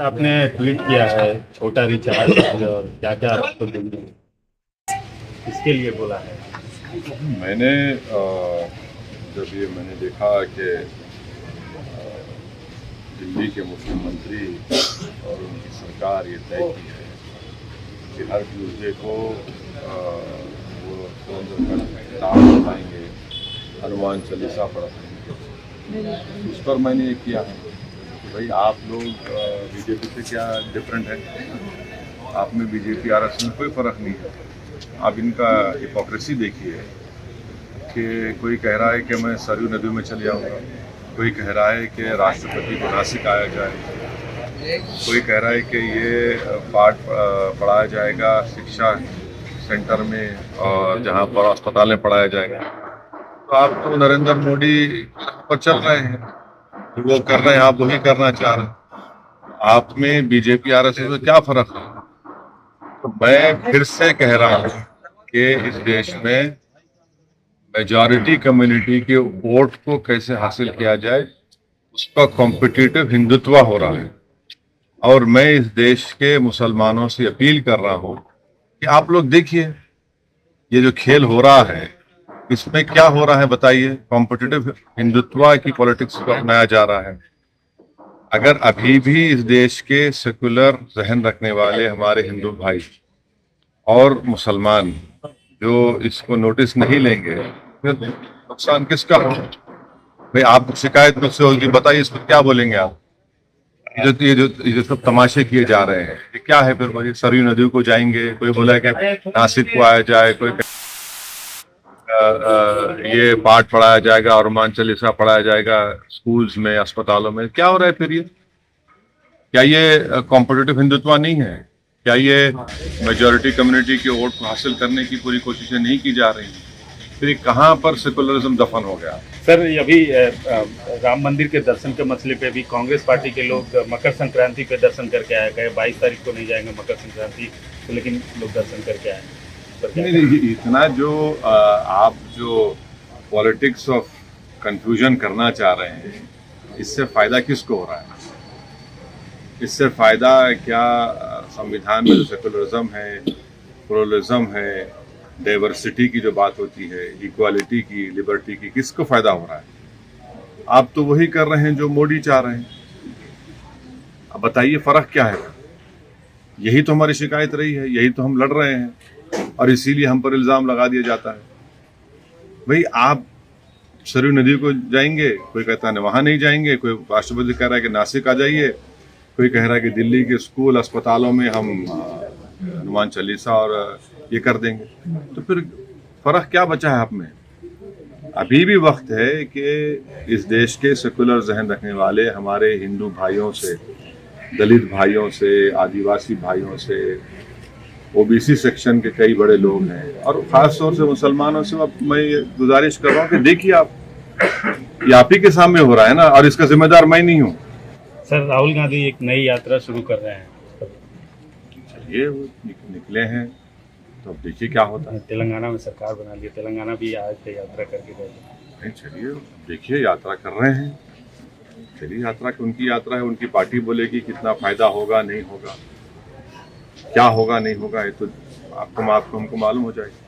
आपने ट्वीट किया है छोटा रिचार्ज और क्या क्या आपको देंगे, इसके लिए बोला है। मैंने जब ये मैंने देखा कि दिल्ली के मुख्यमंत्री और उनकी सरकार ये तय की है कि हर ट्यूसडे को वो सुरेंद्र का किताब पढ़ाएंगे, हनुमान चालीसा पढ़ाएंगे, उस पर मैंने ये किया है कि भाई आप लोग बीजेपी से क्या डिफरेंट है। आप में बीजेपी आरएसएस में कोई फ़र्क नहीं है। आप इनका हिपोक्रेसी देखिए कि कोई कह रहा है कि मैं सरयू नदी में चले जाऊँगा, कोई कह रहा है कि राष्ट्रपति को नासिक आया जाए, कोई कह रहा है कि ये पाठ पढ़ाया जाएगा शिक्षा सेंटर में और जहाँ पर अस्पताल में पढ़ाया जाएगा। तो आप तो नरेंद्र मोदी पर चल रहे हैं, वो कर रहे हैं, आप वही करना चाह रहे हैं। आप में बीजेपी आरएसएस में क्या फर्क है। तो मैं फिर से कह रहा हूँ कि इस देश में मेजॉरिटी कम्युनिटी के वोट को कैसे हासिल किया जाए, उसका कॉम्पिटिटिव हिंदुत्व हो रहा है। और मैं इस देश के मुसलमानों से अपील कर रहा हूँ कि आप लोग देखिए ये जो खेल हो रहा है इसमें क्या हो रहा है बताइए। कॉम्पिटिटिव हिंदुत्व की पॉलिटिक्स को अपनाया जा रहा है। अगर अभी भी इस देश के सेकुलर जहन रखने वाले हमारे हिंदू भाई और मुसलमान जो इसको नोटिस नहीं लेंगे, फिर नुकसान किसका हो। भाई आप शिकायत मुझसे होगी, बताइए इस पर क्या बोलेंगे आप। ये जो सब तमाशे किए जा रहे हैं ये क्या है। फिर वही सरयू नदी को जाएंगे, कोई बोला कि नासिक को आया जाए, कोई ये पाठ पढ़ाया जाएगा और हनुमान चालीसा पढ़ाया जाएगा स्कूल्स में अस्पतालों में। क्या हो रहा है फिर ये। क्या ये कॉम्पिटिटिव हिंदुत्व नहीं है। क्या ये मेजॉरिटी कम्युनिटी के वोट को हासिल करने की पूरी कोशिशें नहीं की जा रही हैं। फिर कहाँ पर सेकुलरिज्म दफन हो गया। सर अभी राम मंदिर के दर्शन के मसले पे भी कांग्रेस पार्टी के लोग मकर संक्रांति पे दर्शन करके आए गए, 22 तारीख को नहीं जाएंगे मकर संक्रांति तो, लेकिन लोग दर्शन करके आए। नहीं, इतना जो आप जो पॉलिटिक्स ऑफ कंफ्यूजन करना चाह रहे हैं, इससे फायदा किसको हो रहा है। इससे फायदा क्या संविधान में जो सेकुलरिज्म है, प्लुरलिज्म है, डाइवर्सिटी की जो बात होती है, इक्वालिटी की, लिबर्टी की, किसको फायदा हो रहा है। आप तो वही कर रहे हैं जो मोदी चाह रहे हैं। अब बताइए फर्क क्या है। यही तो हमारी शिकायत रही है, यही तो हम लड़ रहे हैं और इसीलिए हम पर इल्जाम लगा दिया जाता है। भाई आप सरयू नदी को जाएंगे, कोई कहता है वहां नहीं जाएंगे, कोई राष्ट्रपति कह रहा है कि नासिक आ जाइए, कोई कह रहा है कि दिल्ली के स्कूल अस्पतालों में हम हनुमान चालीसा और ये कर देंगे। तो फिर फर्क क्या बचा है आप में। अभी भी वक्त है कि इस देश के सेकुलर जहन रखने वाले हमारे हिंदू भाइयों से, दलित भाइयों से, आदिवासी भाइयों से, ओबीसी सेक्शन के कई बड़े लोग हैं और खास तौर से मुसलमानों से मैं ये गुजारिश कर रहा हूँ कि देखिए ये आप ही के सामने हो रहा है ना, और इसका जिम्मेदार मैं नहीं हूँ। सर राहुल गांधी एक नई यात्रा शुरू कर रहे हैं, चलिए निकले हैं तो अब देखिए क्या होता है। तेलंगाना में सरकार बना ली, तेलंगाना भी आज से यात्रा करके गए। चलिए देखिए यात्रा कर रहे हैं, चलिए यात्रा उनकी यात्रा है, उनकी पार्टी बोलेगी कितना फायदा होगा नहीं होगा, क्या होगा नहीं होगा, ये तो हमको मालूम हो जाएगा।